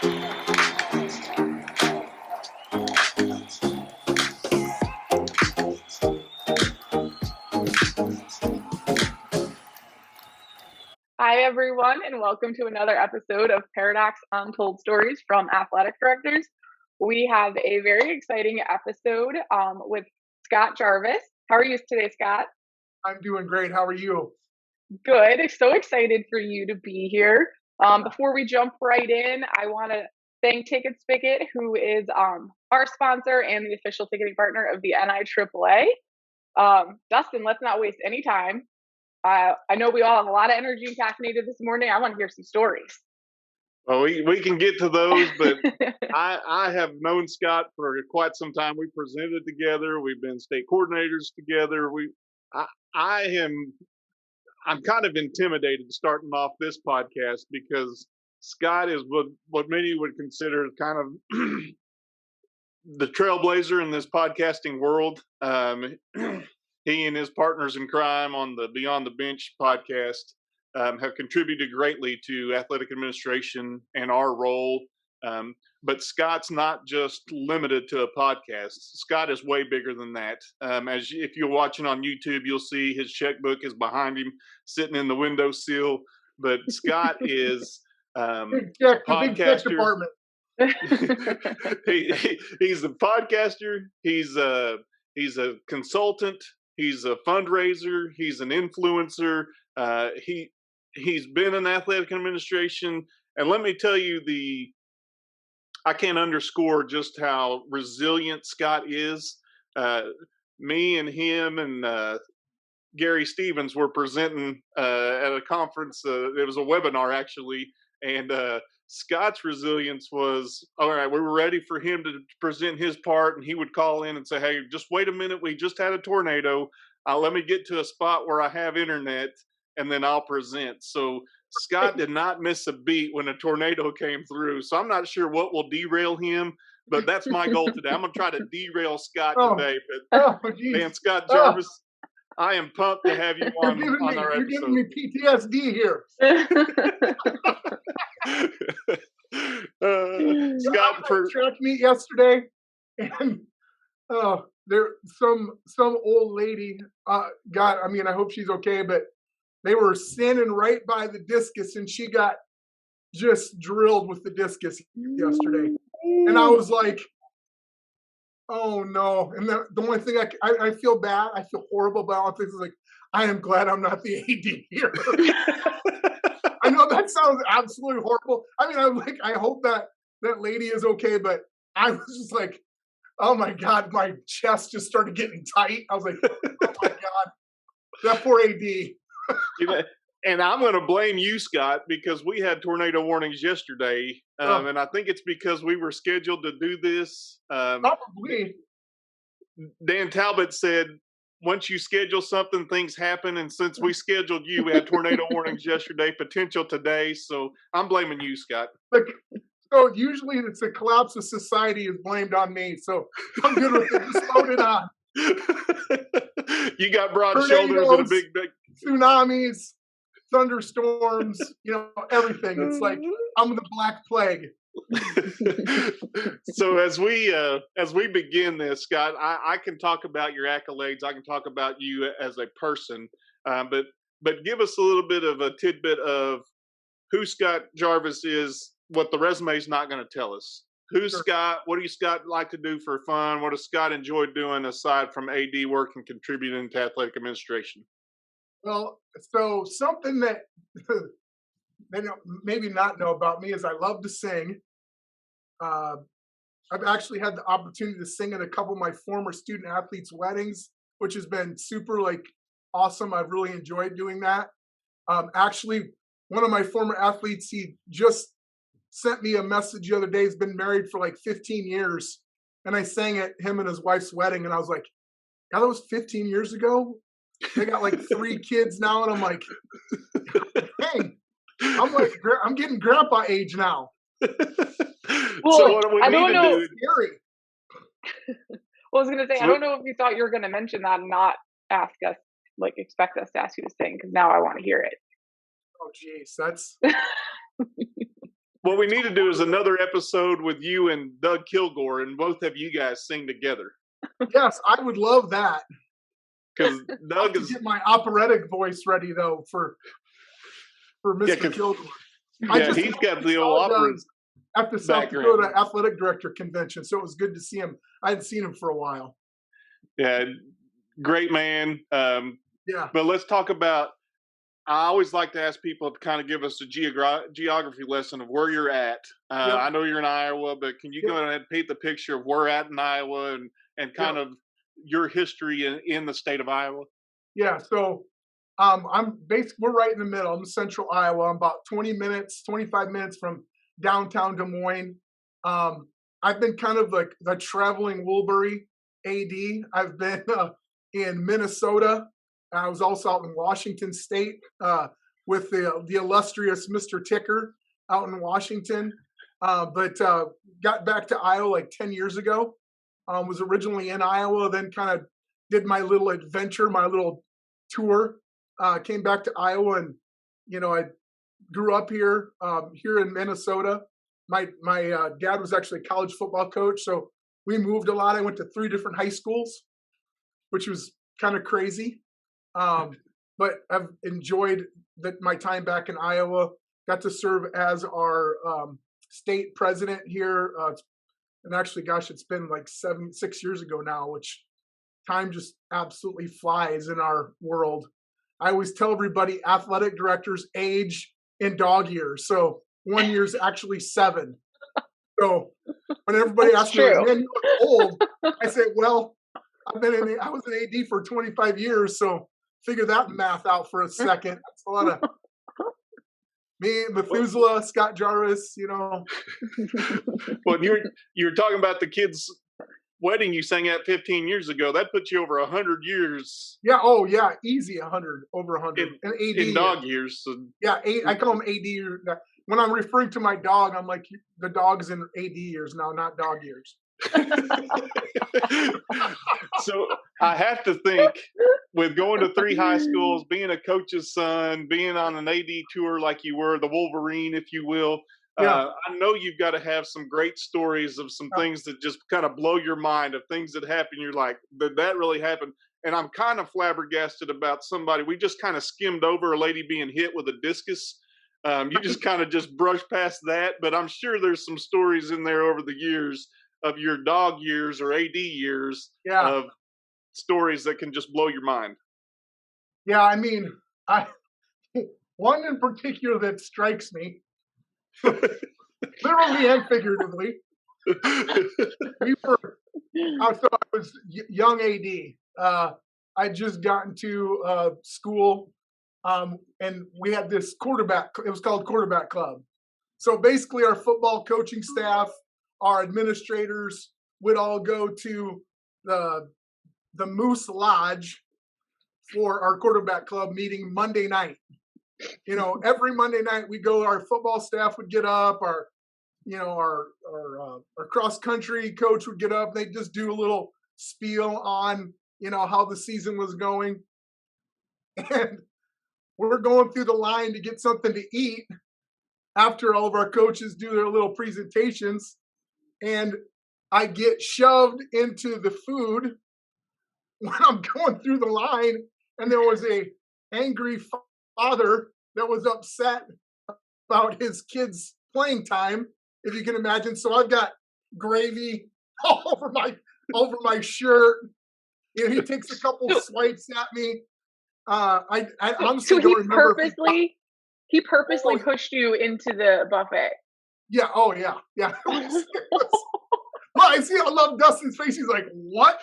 Hi, everyone, and welcome to another episode of Paradox Untold Stories from Athletic Directors. We have a very exciting episode with Scott Jarvis. How are you today, Scott? I'm doing great. How are you? Good. So excited for you to be here. Before we jump right in, I want to thank Ticket Spigot, who is our sponsor and the official ticketing partner of the NIAAA. Dustin, let's not waste any time. I know we all have a lot of energy and caffeinated this morning. I want to hear some stories. Well, we can get to those, but I have known Scott for quite some time. We presented together. We've been state coordinators together. I'm kind of intimidated starting off this podcast because Scott is what many would consider kind of the trailblazer in this podcasting world. He and his partners in crime on the Beyond the Bench podcast have contributed greatly to athletic administration and our role. But Scott's not just limited to a podcast. Scott is way bigger than that. If you're watching on YouTube, you'll see his checkbook is behind him, sitting in the windowsill. But Scott is a podcaster. Department. He's a podcaster. He's a consultant. He's a fundraiser. He's an influencer. He's been in athletic administration, and let me tell you, I can't underscore just how resilient Scott is. Me and him and Gary Stevens were presenting at a conference. It was a webinar actually, and Scott's resilience was, all right, we were ready for him to present his part, and he would call in and say, hey, just wait a minute. We just had a tornado. Let me get to a spot where I have internet, and then I'll present. So Scott did not miss a beat when a tornado came through. So I'm not sure what will derail him, but that's my goal today. I'm going to try to derail Scott today. But man, Scott Jarvis, I am pumped to have you on our episode. You're giving me PTSD here. Scott, track meet yesterday, and there some old lady I hope she's okay, but they were standing right by the discus, and she got just drilled with the discus yesterday, and I was like, oh no. And the only thing I feel bad, I feel horrible about all things, is like, I am glad I'm not the AD here. I know that sounds absolutely horrible. I mean, I'm like, I hope that lady is okay, but I was just like, oh my God, my chest just started getting tight. I was like, oh my God, that poor AD. And I'm going to blame you, Scott, because we had tornado warnings yesterday, and I think it's because we were scheduled to do this. Probably. Dan Talbot said, once you schedule something, things happen. And since we scheduled you, we had tornado warnings yesterday, potential today. So I'm blaming you, Scott. Look, so usually it's a collapse of society is blamed on me. So I'm good with it. Just load it on. You got broad shoulders and a big tsunamis, thunderstorms, everything. It's like I'm the Black Plague. So as we begin this, Scott, I can talk about your accolades. I can talk about you as a person, but give us a little bit of a tidbit of who Scott Jarvis is. What the resume is not going to tell us. Who's Scott? What do you, Scott, like to do for fun? What does Scott enjoy doing aside from AD work and contributing to athletic administration? Well, so something that they maybe not know about me is I love to sing. I've actually had the opportunity to sing at a couple of my former student athletes' weddings, which has been super awesome. I've really enjoyed doing that. Actually, one of my former athletes, he just sent me a message the other day. He's been married for 15 years. And I sang at him and his wife's wedding. And I was like, God, that was 15 years ago. They got 3 kids now. And I'm like, dang, I'm getting grandpa age now. Well, so what do we need to do? Well, I was going to say, I don't know if you thought you were going to mention that and not ask us, expect us to ask you to sing, because now I want to hear it. Oh, geez, that's What we need to do is another episode with you and Doug Kilgore, and both of you guys sing together. Yes, I would love that. Because Doug is get my operatic voice ready though for Mr. Kilgore. Yeah, he's got the old opera at the South Dakota Athletic Director Convention, so it was good to see him. I hadn't seen him for a while. Yeah, great man. Yeah. But let's talk about. I always like to ask people to kind of give us a geography lesson of where you're at. Yep. I know you're in Iowa, but can you go ahead and paint the picture of where at in Iowa and kind of your history in the state of Iowa? Yeah, so we're right in the middle. I'm in central Iowa. I'm about 25 minutes from downtown Des Moines. I've been kind of like the traveling Woolbury AD. I've been in Minnesota. I was also out in Washington State with the illustrious Mr. Ticker out in Washington. But got back to Iowa like 10 years ago. Was originally in Iowa, then kind of did my little adventure, my little tour. Came back to Iowa, and I grew up here in Minnesota. My dad was actually a college football coach, so we moved a lot. I went to 3 different high schools, which was kind of crazy. But I've enjoyed my time back in Iowa. Got to serve as our state president here. And actually, gosh, it's been like 6 years ago now, which time just absolutely flies in our world. I always tell everybody athletic directors age in dog years. So 1 year's actually 7. So when everybody asks me, man, you look old, I say, well, I was an AD for 25 years. So figure that math out for a second. That's a lot of me, Methuselah, Scott Jarvis, Well, you're talking about the kid's wedding you sang at 15 years ago. That puts you over 100 years. Yeah. Oh, yeah. Easy 100, over 100. And AD in dog years. So. Yeah. I call him AD. When I'm referring to my dog, I'm like, the dog's in AD years now, not dog years. So I have to think, with going to 3 high schools, being a coach's son, being on an AD tour like you were, the Wolverine, if you will, I know you've got to have some great stories of some things that just kind of blow your mind, of things that happen. You're like, did that really happen? And I'm kind of flabbergasted about somebody. We just kind of skimmed over a lady being hit with a discus. You just kind of just brushed past that. But I'm sure there's some stories in there over the years of your dog years or AD years of stories that can just blow your mind. Yeah, I mean, one in particular that strikes me, literally and figuratively. I was young AD. I just gotten to school, and we had this quarterback. It was called Quarterback Club. So basically, our football coaching staff, our administrators would all go to the Moose Lodge for our quarterback club meeting Monday night. Every Monday night we go. Our football staff would get up. Our cross country coach would get up. They'd just do a little spiel on how the season was going, and we're going through the line to get something to eat after all of our coaches do their little presentations, and I get shoved into the food when I'm going through the line, and there was a angry father that was upset about his kids' playing time, if you can imagine. So I've got gravy all over my shirt. He takes a couple swipes at me. I honestly don't remember. He purposely pushed you into the buffet. Yeah. Oh, yeah. Yeah. Well, I love Dustin's face. He's like, what?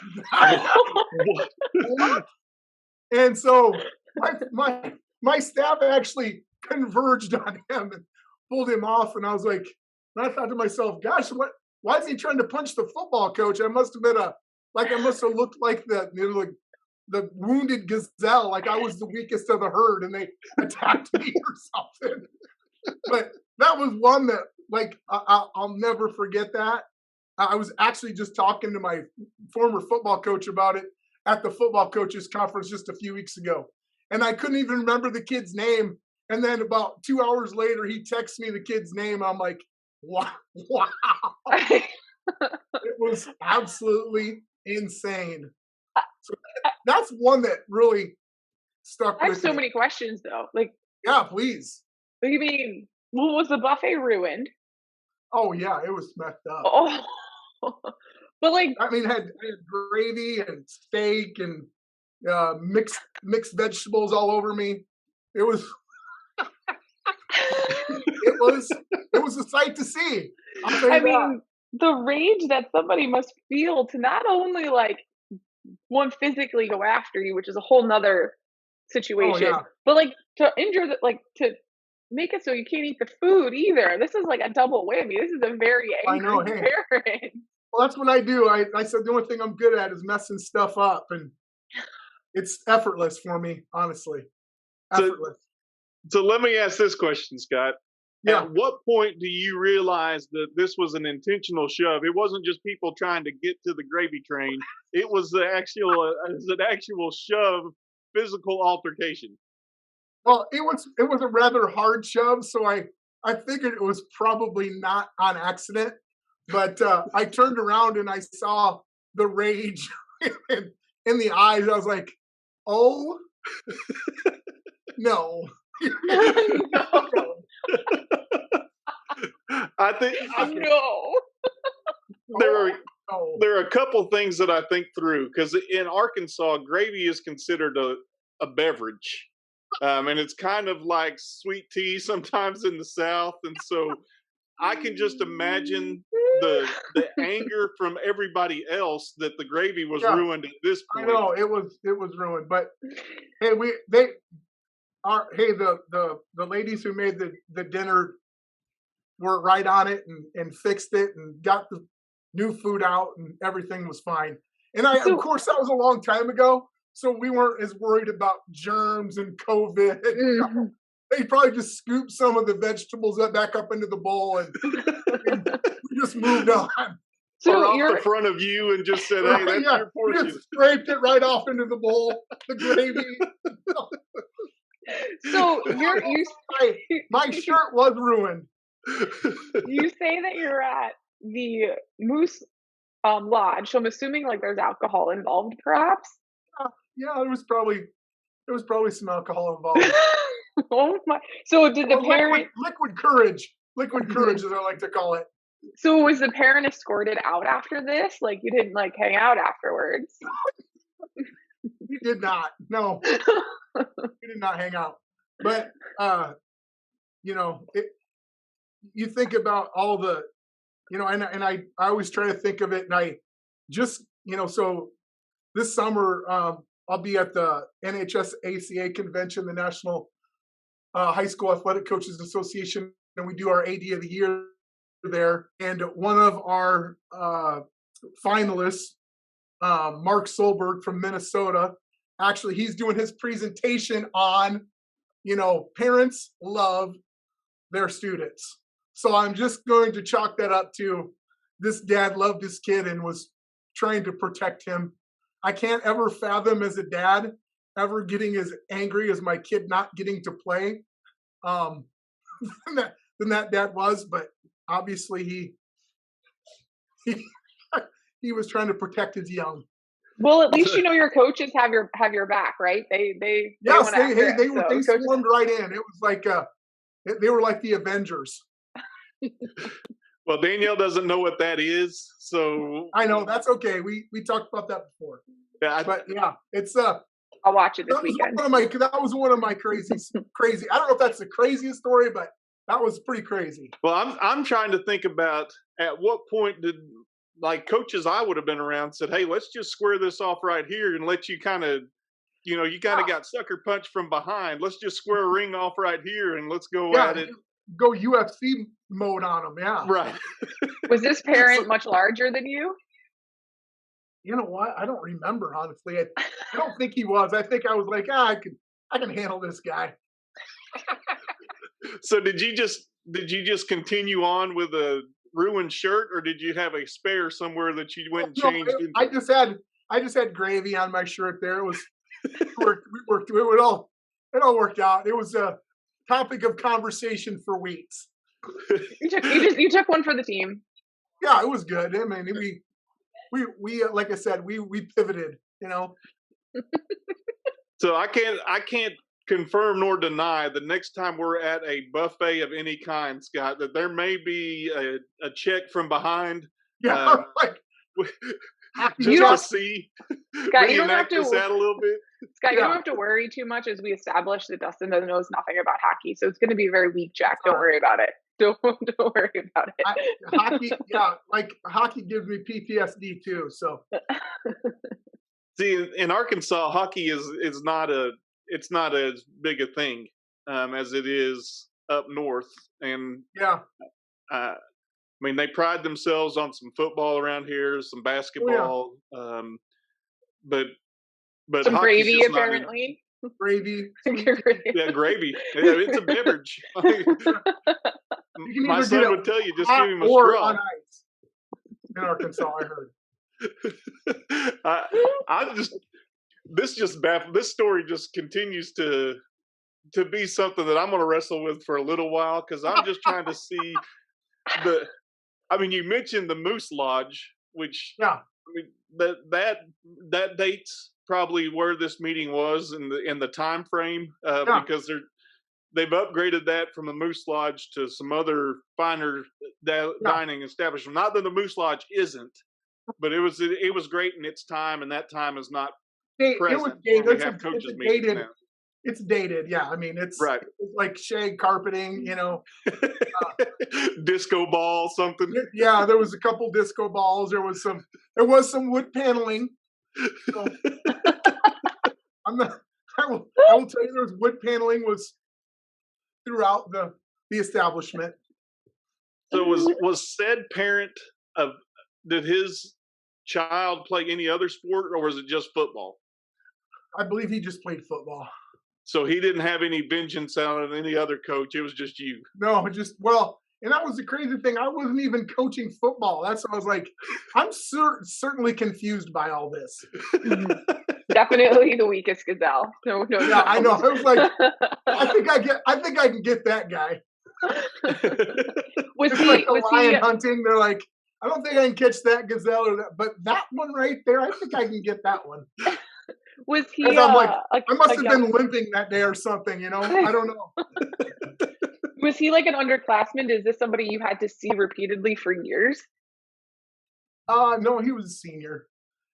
What? And so my staff actually converged on him and pulled him off. And I was like, and I thought to myself, gosh, why is he trying to punch the football coach? I must have looked like the wounded gazelle, like I was the weakest of the herd and they attacked me or something. But that was one that, like, I'll never forget that. I was actually just talking to my former football coach about it at the football coaches conference just a few weeks ago. And I couldn't even remember the kid's name. And then about 2 hours later, he texts me the kid's name. I'm like, wow, wow. It was absolutely insane. So that's one that really stuck I have with so me. many questions though. Like, Yeah, please. what do you mean? Well, was the buffet ruined? Oh yeah, it was messed up. Oh, but like, I mean, I had gravy and steak and mixed vegetables all over me. It was it was a sight to see. I'll tell I you that. mean, the rage that somebody must feel to not only like one physically go after you, which is a whole nother Oh situation, yeah, but like to injure the like to make it so you can't eat the food either. This is like a double whammy. This is a very I know. angry Hey, parent. well, that's what I do. I said the only thing I'm good at is messing stuff up, and it's effortless for me, honestly. So, Effortless. so let me ask this question, Scott. Yeah. At what point do you realize that this was an intentional shove? It wasn't just people trying to get to the gravy train. It was an actual shove, physical altercation. Well, it was a rather hard shove, so I figured it was probably not on accident. But I turned around and I saw the rage in the eyes. I was like, "Oh no, No, I think no. there oh are no." there are a couple things that I think through because in Arkansas, gravy is considered a beverage. And it's kind of like sweet tea sometimes in the South, and so I can just imagine the anger from everybody else that the gravy was Yeah, ruined at this I point. know it was ruined. But hey, the ladies who made the dinner were right on it and fixed it and got the new food out and everything was fine. And of So, course, that was a long time ago, so we weren't as worried about germs and COVID. mhm. They probably just scooped some of the vegetables back up into the bowl and we just moved on. Or So off the you're front of you and just said, "Hey, Right? that's Yeah, your we portion." just scraped it right off into the bowl, the gravy. so you're you my, my shirt was ruined. you say that you're at the Moose Lodge, so I'm assuming like there's alcohol involved, perhaps. Yeah, there was probably some alcohol involved. Oh my! So did the Or liquid parent? liquid courage. Liquid courage, as I like to call it. So was the parent escorted out after this? Like you didn't like hang out afterwards? We did not. No, we did not hang out. But you know, you think about all the, and I always try to think of it, and I just, so this summer I'll be at the NHS ACA convention, the National High School Athletic Coaches Association, and we do our AD of the year there. And one of our finalists, Mark Solberg from Minnesota, actually, he's doing his presentation on, parents love their students. So I'm just going to chalk that up to this dad loved his kid and was trying to protect him. I can't ever fathom as a dad ever getting as angry as my kid not getting to play um, than that dad was. But obviously he he was trying to protect his young. Well, at least you know your coaches have your back, right? They Yes, went after him. So they coaches. swarmed right in. It was like they were like the Avengers. Well, Danielle doesn't know what that is, so I know that's okay. We talked about that before, yeah, but yeah, it's I'll watch it this that was weekend. one of my crazy. I don't know if that's the craziest story, but that was pretty crazy. well, I'm trying to think about at what point did like coaches I would have been around said, "Hey, let's just square this off right here and let you kind of, you kind of got sucker punched from behind. Let's just square a ring off right here and let's go Yeah, at it." go UFC mode on them. Yeah. Right. Was this So, parent much larger than you? You know what? I don't remember honestly. I don't think he was. I think I was like, I can handle this guy. so did you just continue on with a ruined shirt, or did you have a spare somewhere that you went and No, changed into? I just had gravy on my shirt there. It was we worked it all worked out. It was topic of conversation for weeks. You took one for the team. Yeah, it was good. I mean, we like I said, we pivoted. So I can't confirm nor deny the next time we're at a buffet of any kind, Scott, that there may be a check from behind. Yeah, like just to see, Scott, you don't have this out a little bit. Scott, you don't have to worry too much, as we established that Dustin knows nothing about hockey, so it's going to be a very weak check. Don't worry about it. Don't worry about it. Hockey, yeah, like hockey gives me PTSD too. So, see, in Arkansas, hockey is not it's not as big a thing as it is up north, and yeah. I mean, they pride themselves on some football around here, some basketball, but some gravy, just apparently. Gravy. Yeah, gravy. Yeah, it's a beverage. My son would tell you, just give him a straw. On ice in Arkansas, I heard. This story just continues to be something that I'm going to wrestle with for a little while, because I'm just trying to see you mentioned the Moose Lodge, which I mean that dates probably where this meeting was in the time frame, because they've upgraded that from the Moose Lodge to some other finer dining establishment. Not that the Moose Lodge isn't, but it was great in its time, and that time is not present. It's dated, yeah. I mean, it's like shag carpeting, disco ball, something. Yeah, there was a couple disco balls. There was some wood paneling. So, I will tell you, there was wood paneling was throughout the establishment. So was said parent did his child play any other sport, or was it just football? I believe he just played football. So he didn't have any vengeance out on any other coach. It was just you. No, and that was the crazy thing. I wasn't even coaching football. That's what I was like. I'm certainly confused by all this. Definitely the weakest gazelle. No. Yeah, I know. I was like, I think I can get that guy. Was hunting? They're like, I don't think I can catch that gazelle or that, but that one right there, I think I can get that one. Was he? I'm like, I must have been limping that day or something, I don't know. Was he like an underclassman? Is this somebody you had to see repeatedly for years? No, he was a senior.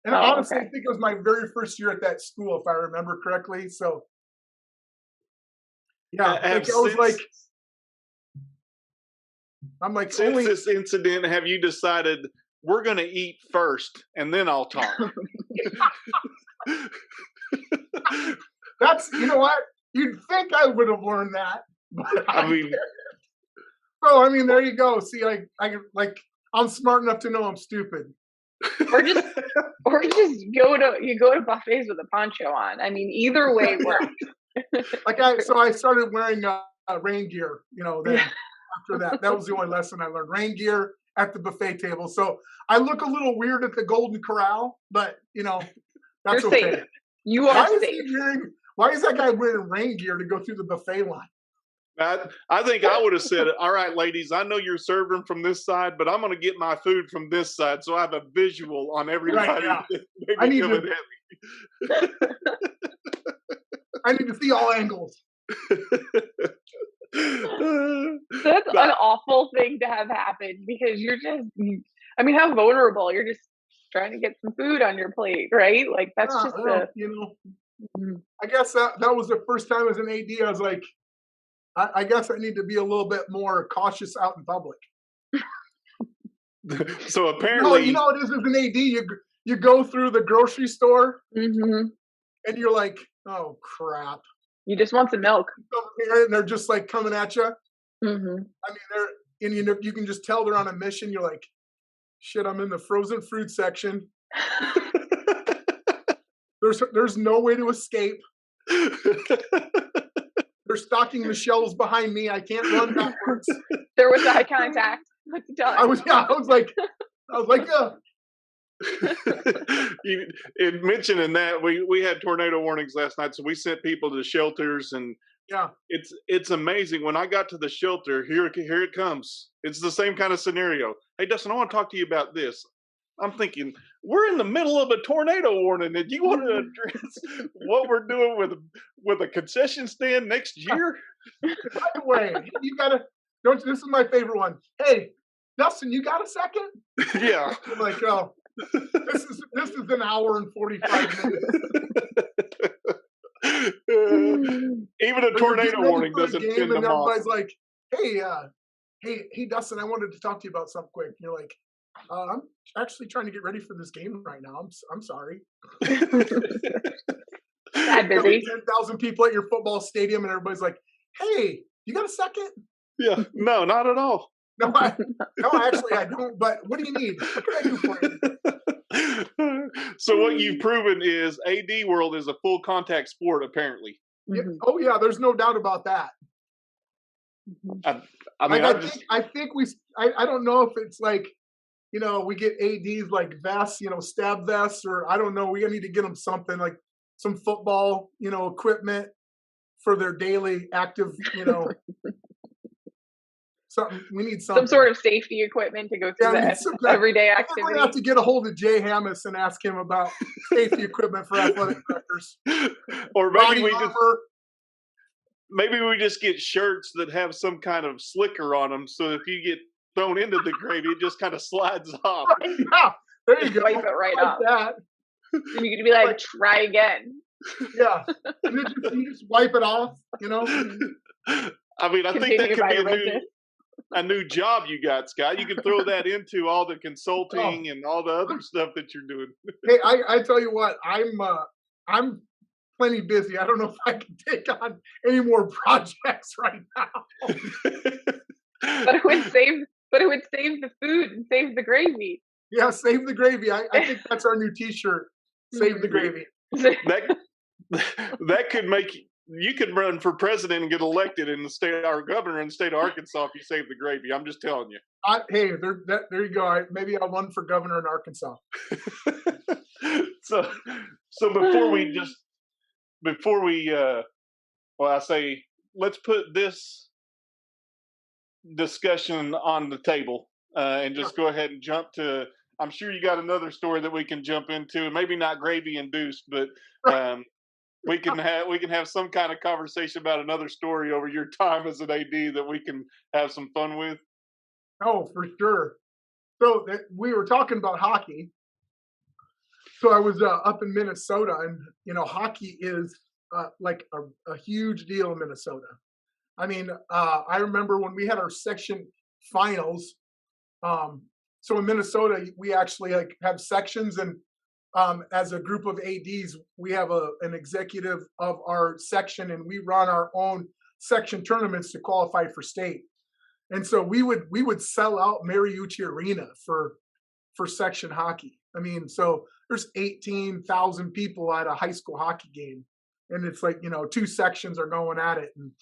And honestly, I think it was my very first year at that school, if I remember correctly. So, yeah, since this incident, have you decided we're going to eat first and then I'll talk? That's, what? You'd think I would have learned that. But there you go. See, I'm smart enough to know I'm stupid. Or just go to buffets with a poncho on. I mean, either way works. I started wearing rain gear. Then after that was the only lesson I learned. Rain gear at the buffet table. So I look a little weird at the Golden Corral, but that's You're okay. Safe. You are safe. Why is that guy wearing rain gear to go through the buffet line? I think I would have said, all right, ladies, I know you're serving from this side, but I'm going to get my food from this side, so I have a visual on everybody. Right, yeah. I need to see all angles. That's an awful thing to have happen, because you're just, how vulnerable. You're just trying to get some food on your plate, right? Like, that's I guess that was the first time as an AD, I was like, I guess I need to be a little bit more cautious out in public. So apparently, it is as an AD. You go through the grocery store, and you're like, "Oh crap!" You just want some milk, and they're just like coming at you. You can just tell they're on a mission. You're like, "Shit, I'm in the frozen fruit section." There's no way to escape. They're stocking the shelves behind me. I can't run backwards. There was eye contact. I was like, In mentioning that, we had tornado warnings last night, so we sent people to shelters, and Yeah. It's amazing. When I got to the shelter, here it comes. It's the same kind of scenario. Hey, Dustin, I want to talk to you about this. I'm thinking we're in the middle of a tornado warning, and you want to address what we're doing with a concession stand next year? By the way, you gotta don't. This is my favorite one. Hey, Dustin, you got a second? Yeah. I'm like, oh, this is an hour and 45 minutes. Even a So you're tornado getting ready warning for a doesn't game, fend and them off. everybody's like, hey, hey, Dustin, I wanted to talk to you about something quick. And you're like, I'm actually trying to get ready for this game right now. I'm sorry. That busy. 10,000 people at your football stadium, and everybody's like, hey, you got a second? Yeah, no, not at all. No, actually, I don't. But what do you need? What can I do for you? So what you've proven is AD World is a full contact sport, apparently. Yeah. Oh yeah, there's no doubt about that. I mean, I think I don't know if it's like, we get ADs like vests, stab vests, or I don't know. We need to get them something like some football, equipment for their daily active, something. We need something. Some sort of safety equipment to go through the everyday I think activity. we have to get a hold of Jay Hammis and ask him about safety equipment for athletic directors. Or maybe we just get shirts that have some kind of slicker on them, so if you get thrown into the gravy, it just kind of slides off. Right, yeah, there you go. Wipe it right off. That. And you could be like, try again. Yeah, and then you just wipe it off. I mean, I think that could be a new job you got, Scott. You can throw that into all the consulting and all the other stuff that you're doing. Hey, I tell you what, I'm plenty busy. I don't know if I can take on any more projects right now. But it would save the food and save the gravy. Yeah, save the gravy. I think that's our new T-shirt. Save the gravy. That could make you could run for president and get elected in the state, our governor in the state of Arkansas, if you save the gravy. I'm just telling you. Hey, there you go. Maybe I'll run for governor in Arkansas. So I say let's put this discussion on the table and just go ahead and jump to. I'm sure you got another story that we can jump into, maybe not gravy induced, but we can have some kind of conversation about another story over your time as an AD that we can have some fun with. Oh, for sure. So we were talking about hockey. So I was up in Minnesota, and hockey is like a huge deal in Minnesota. I mean, I remember when we had our section finals. So in Minnesota, we actually have sections, and as a group of ADs, we have an executive of our section, and we run our own section tournaments to qualify for state. And so we would sell out Mariucci Arena for section hockey. I mean, so there's 18,000 people at a high school hockey game, and it's like two sections are going at it. And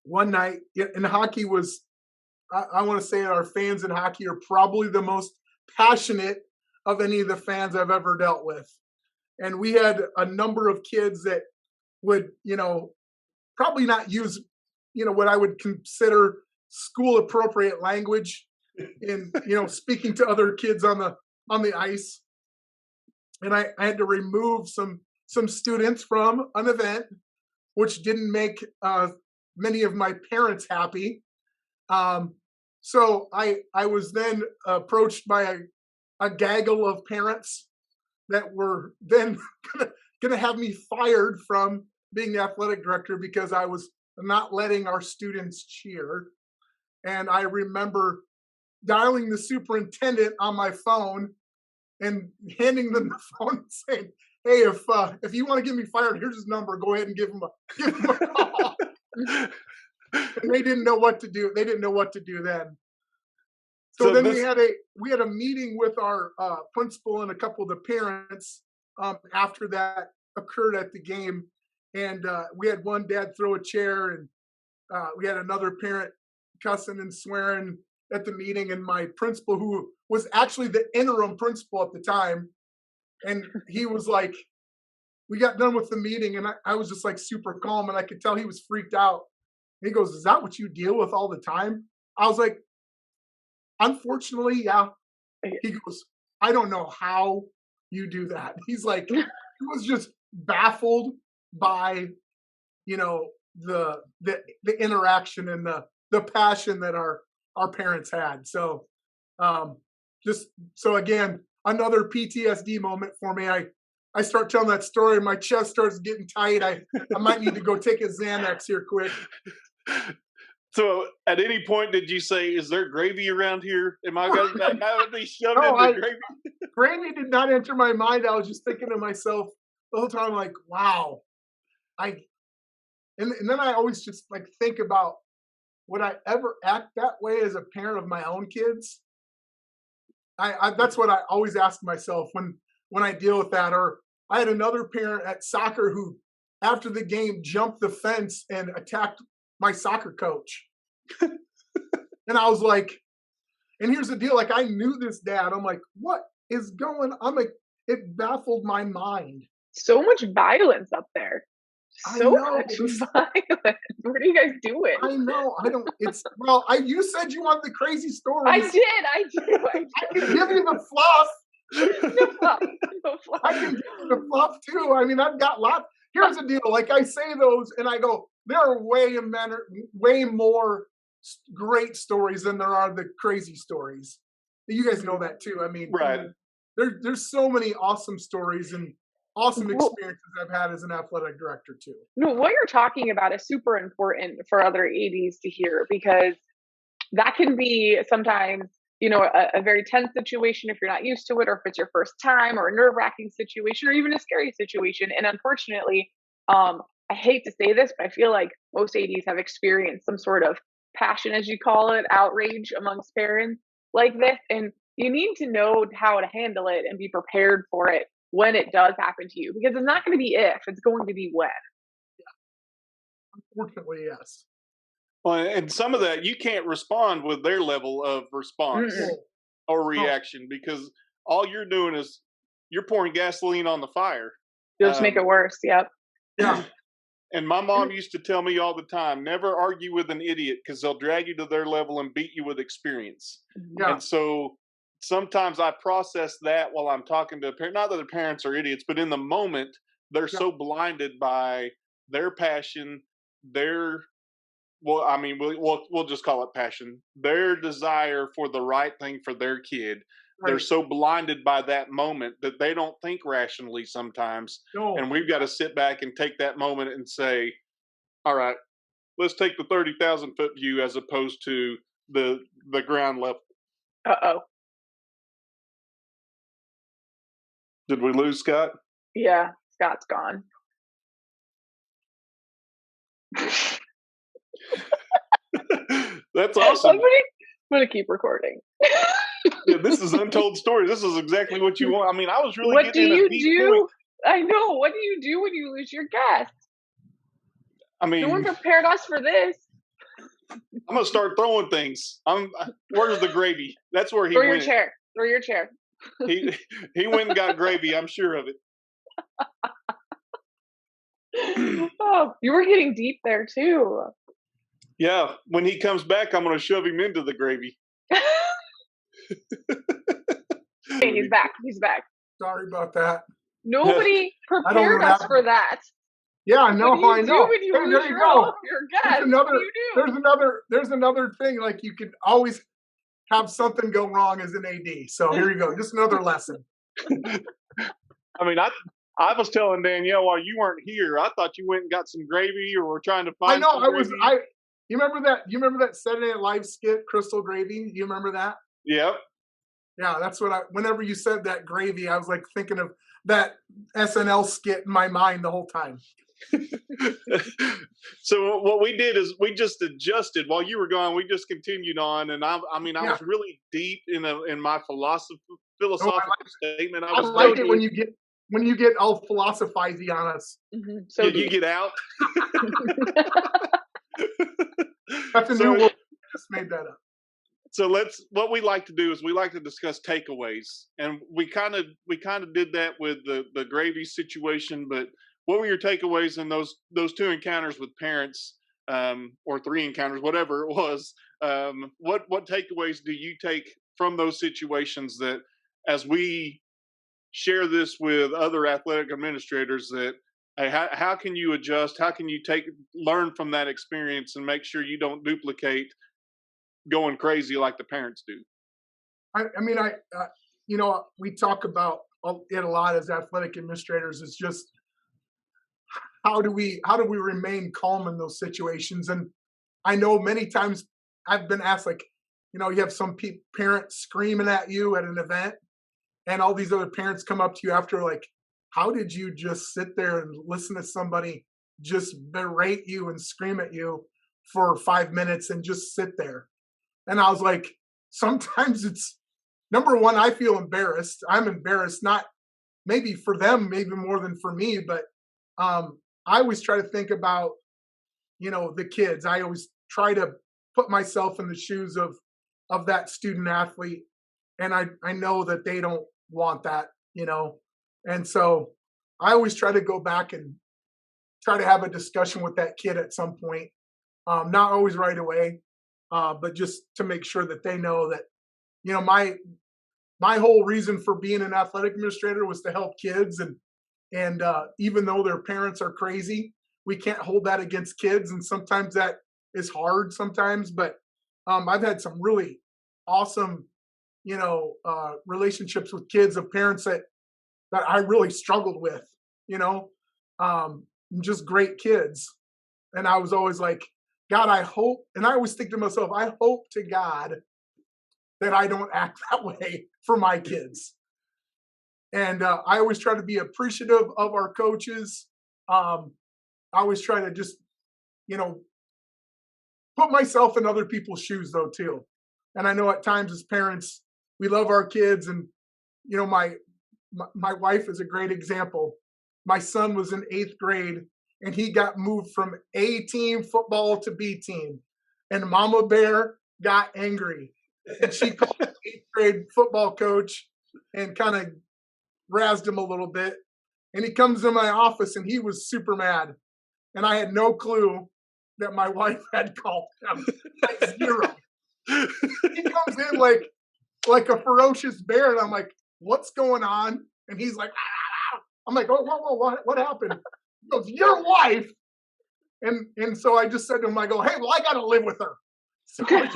one night, and hockey was, I want to say our fans in hockey are probably the most passionate of any of the fans I've ever dealt with. And we had a number of kids that would, probably not use, what I would consider school appropriate language in, speaking to other kids on the ice. And I had to remove some students from an event, which didn't make many of my parents happy. So I was then approached by a gaggle of parents that were then going to have me fired from being the athletic director because I was not letting our students cheer. And I remember dialing the superintendent on my phone and handing them the phone and saying, "Hey, if you want to get me fired, here's his number. Go ahead and give him a call." And they didn't know what to do. They didn't know what to do then. So then we had a meeting with our principal and a couple of the parents after that occurred at the game, and we had one dad throw a chair, and we had another parent cussing and swearing at the meeting, and my principal, who was actually the interim principal at the time, and he was like, we got done with the meeting, and I was just like super calm, and I could tell he was freaked out. And he goes, "Is that what you deal with all the time?" I was like, "Unfortunately, yeah." He goes, "I don't know how you do that." He's like, he was just baffled by, you know, the interaction and the passion that our parents had. So just so again, another PTSD moment for me. I start telling that story, my chest starts getting tight. I might need to go take a Xanax here quick. So, at any point, did you say, "Is there gravy around here? Am I going to be shoved No, into gravy?" gravy did not enter my mind. I was just thinking to myself the whole time, like, wow, and then I always just like think about, would I ever act that way as a parent of my own kids? That's what I always ask myself when I deal with that. Or I had another parent at soccer who, after the game, jumped the fence and attacked my soccer coach. And I was like, and here's the deal, like I knew this dad. I'm like, what is going on? I'm like, it baffled my mind. So much violence up there. I So know. much violence. What are you guys doing? I know. I don't. It's well. You said you wanted the crazy stories. I did. I can give you the fluff. No fluff. No fluff. I can give you the fluff too. I mean, I've got lots. Here's the deal. Like I say those, and I go, there are way more great stories than there are the crazy stories. You guys know that too. I mean, Right. There's so many awesome stories and awesome experiences I've had as an athletic director too. No, what you're talking about is super important for other ADs to hear, because that can be sometimes, a very tense situation if you're not used to it, or if it's your first time, or a nerve-wracking situation, or even a scary situation. And unfortunately, I hate to say this, but I feel like most ADs have experienced some sort of passion, as you call it, outrage amongst parents like this. And you need to know how to handle it and be prepared for it when it does happen to you, because it's not going to be if, it's going to be when. Unfortunately, yes. Well, and some of that you can't respond with their level of response or reaction, because all you're doing is you're pouring gasoline on the fire. You'll just make it worse. Yep. Yeah. And my mom used to tell me all the time, never argue with an idiot, because they'll drag you to their level and beat you with experience. Yeah. And so sometimes I process that while I'm talking to a parent. Not that the parents are idiots, but in the moment, they're so blinded by their passion, we'll just call it passion, their desire for the right thing for their kid. Right. They're so blinded by that moment that they don't think rationally sometimes. No. And we've got to sit back and take that moment and say, all right, let's take the 30,000 foot view as opposed to the ground level. Uh-oh. Did we lose Scott? Yeah, Scott's gone. That's awesome. I'm going to keep recording. Yeah, this is untold stories. This is exactly what you want. I mean, I was really what getting in a deep point. I know. What do you do when you lose your guest? I mean, no one prepared us for this. I'm gonna start throwing things. Where's the gravy? That's where he Throw went. Throw your chair. He went and got gravy. I'm sure of it. Oh, you were getting deep there too. Yeah, when he comes back, I'm gonna shove him into the gravy. Hey, he's back. He's back. Sorry about that. Nobody prepared us for that. Yeah, no, I know. When you lose there you go. Your guest, there's another thing. Like you could always have something go wrong as an AD. So here you go. Just another lesson. I mean, I was telling Danielle while you weren't here, I thought you went and got some gravy or were trying to find. I know. You remember that? You remember that Saturday Night Live skit, Crystal Gravy? You remember that? Yep. Yeah, that's what whenever you said that gravy, I was like thinking of that SNL skit in my mind the whole time. So what we did is we just adjusted while you were gone. We just continued on, and I was really deep in my philosophical statement. I like it when you get all philosophizy on us. Mm-hmm. So did you get out? That's a new word. I just made that up. So what we like to do is we like to discuss takeaways, and we kind of did that with the gravy situation. But what were your takeaways in those two encounters with parents, or three encounters, whatever it was? What takeaways do you take from those situations that, as we share this with other athletic administrators, that hey, how can you adjust? How can you learn from that experience and make sure you don't duplicate going crazy like the parents do? I mean, we talk about it a lot as athletic administrators. It's just how do we remain calm in those situations? And I know many times I've been asked, like, you have some parents screaming at you at an event, and all these other parents come up to you after, like, how did you just sit there and listen to somebody just berate you and scream at you for 5 minutes and just sit there? And I was like, sometimes it's number one, I feel embarrassed. I'm embarrassed, not maybe for them, maybe more than for me, but I always try to think about, the kids. I always try to put myself in the shoes of that student athlete. And I know that they don't want that. And so I always try to go back and try to have a discussion with that kid at some point. Not always right away, but just to make sure that they know that, my whole reason for being an athletic administrator was to help kids. And even though their parents are crazy, we can't hold that against kids. And sometimes that is hard sometimes, but I've had some really awesome, relationships with kids of parents that I really struggled with, you know, just great kids. And I was always like, God, I hope, and I always think to myself, I hope to God that I don't act that way for my kids. And I always try to be appreciative of our coaches. I always try to just, you know, put myself in other people's shoes though too. And I know at times as parents, we love our kids, and my wife is a great example. My son was in 8th grade, and he got moved from A team football to B team, and Mama Bear got angry, and she called the 8th grade football coach and kind of razzed him a little bit. And he comes in my office, and he was super mad, and I had no clue that my wife had called him. Like zero. He comes in like a ferocious bear, and I'm like, "What's going on?" And he's like, "Ah." I'm like, "Oh, whoa, what happened?" He goes, "Your wife." And so I just said to him, I go, "Hey, well, I got to live with her." So and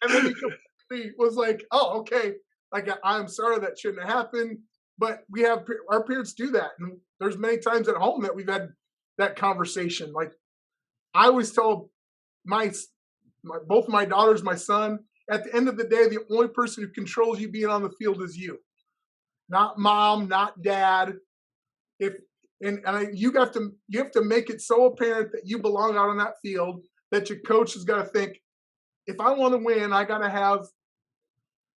then he completely was like, "Oh, okay. Like, I'm sorry, that shouldn't have happened." But we have our parents do that, and there's many times at home that we've had that conversation. Like, I always tell both my daughters, my son, at the end of the day, the only person who controls you being on the field is you, not mom, not dad. If you have to make it so apparent that you belong out on that field that your coach has got to think, if I want to win, I got to have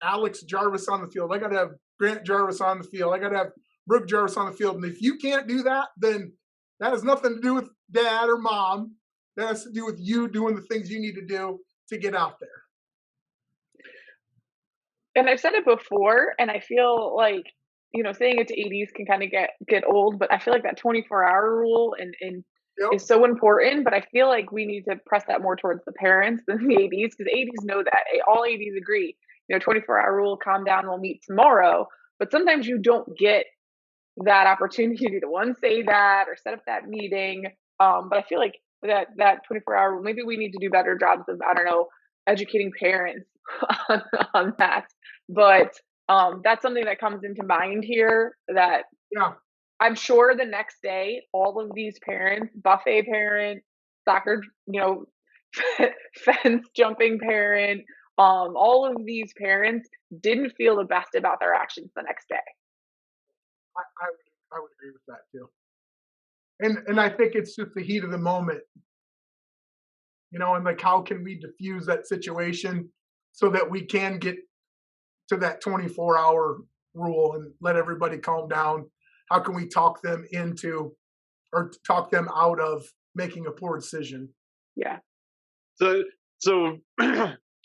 Alex Jarvis on the field. I got to have Grant Jarvis on the field. I got to have Brooke Jarvis on the field. And if you can't do that, then that has nothing to do with dad or mom. That has to do with you doing the things you need to do to get out there. And I've said it before, and I feel like, saying it to ADs can kind of get old, but I feel like that 24-hour rule and Yep. is so important. But I feel like we need to press that more towards the parents than the ADs, because ADs know that. All ADs agree, 24-hour rule, calm down, we'll meet tomorrow. But sometimes you don't get that opportunity to say that or set up that meeting. But I feel like that 24-hour rule, maybe we need to do better jobs of, I don't know, educating parents on that. But that's something that comes into mind here, that Yeah. I'm sure the next day, all of these parents, buffet parent, soccer, fence jumping parent, all of these parents didn't feel the best about their actions the next day. I would agree with that too. And I think it's just the heat of the moment, and like, how can we diffuse that situation so that we can get to that 24-hour rule and let everybody calm down? How can we talk them into or talk them out of making a poor decision? Yeah. So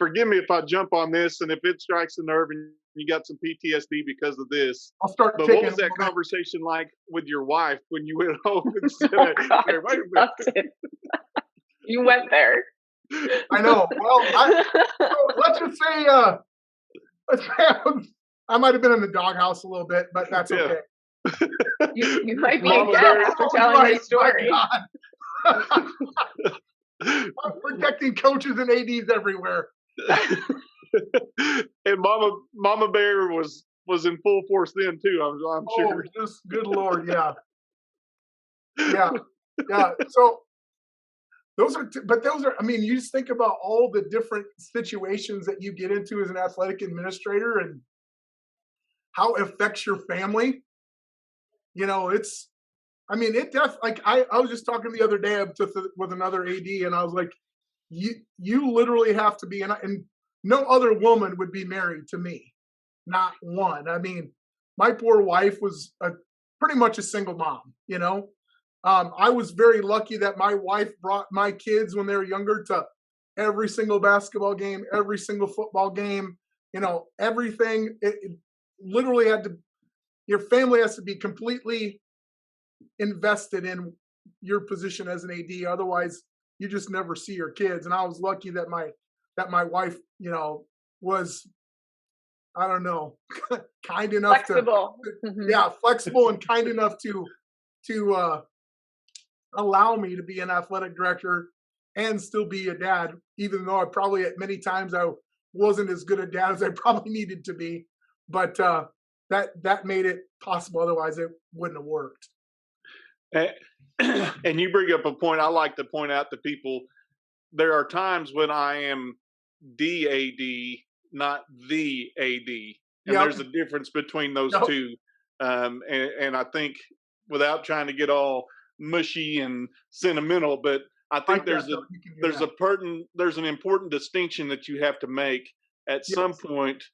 forgive me if I jump on this, and if it strikes a nerve and you got some PTSD because of this. I'll start But what taking a was that little bit. conversation like with your wife when you went home and said, Oh God, "Hey, wait a minute"? Dustin, you went there. I know. Well, let's just say, I might have been in the doghouse a little bit, but that's Yeah. okay. You might be Mama again Bear. after Oh, telling right, this story. my God. I'm protecting coaches and ADs everywhere. And Mama Bear was in full force then too. I'm Oh, sure. just good Lord, yeah, yeah, yeah. So those are, but those are. I mean, you just think about all the different situations that you get into as an athletic administrator and how it affects your family. You know, it's. I mean, like I was just talking the other day with another AD, and I was like, you literally have to be, and no other woman would be married to me, not one. I mean, my poor wife was pretty much a single mom. You know, I was very lucky that my wife brought my kids when they were younger to every single basketball game, every single football game. You know, everything. It literally had to. Your family has to be completely invested in your position as an AD. Otherwise, you just never see your kids. And I was lucky that my wife, you know, was, I don't know, kind enough Flexible. flexible and kind enough to allow me to be an athletic director and still be a dad, even though I probably at many times I wasn't as good a dad as I probably needed to be. But that made it possible. Otherwise, it wouldn't have worked. And you bring up a point I like to point out to people. There are times when I am DAD, not the AD, and there's a difference between those two. And I think, without trying to get all mushy and sentimental, but I think there's an important distinction that you have to make at some point.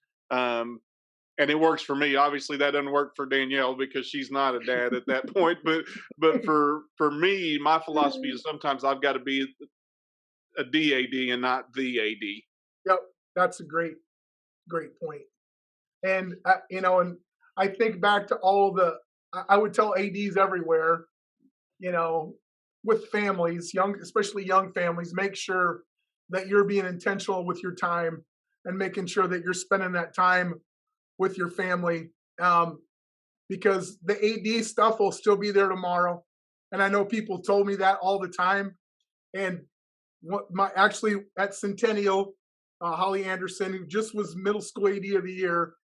And it works for me. Obviously, that doesn't work for Danielle because she's not a dad at that point. But for me, my philosophy is sometimes I've got to be a DAD and not the AD. Yep, that's a great point. And you know, and I think back to all I would tell ADs everywhere, you know, with families, especially young families, make sure that you're being intentional with your time and making sure that you're spending that time with your family, because the AD stuff will still be there tomorrow. And I know people told me that all the time. And actually at Centennial, Holly Anderson, who just was middle school AD of the year,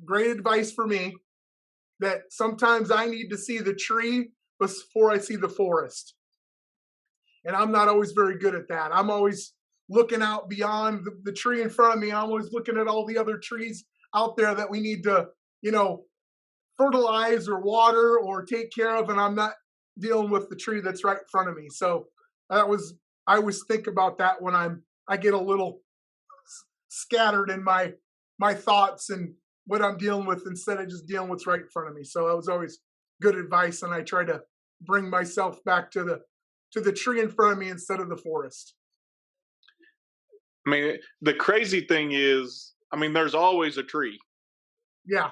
great advice for me that sometimes I need to see the tree before I see the forest. And I'm not always very good at that. I'm always looking out beyond the tree in front of me. I'm always looking at all the other trees out there that we need to, you know, fertilize or water or take care of. And I'm not dealing with the tree that's right in front of me. So I always think about that when I get a little scattered in my thoughts and what I'm dealing with instead of just dealing with what's right in front of me. So that was always good advice. And I try to bring myself back to the tree in front of me instead of the forest. I mean, the crazy thing is, I mean, there's always a tree. Yeah.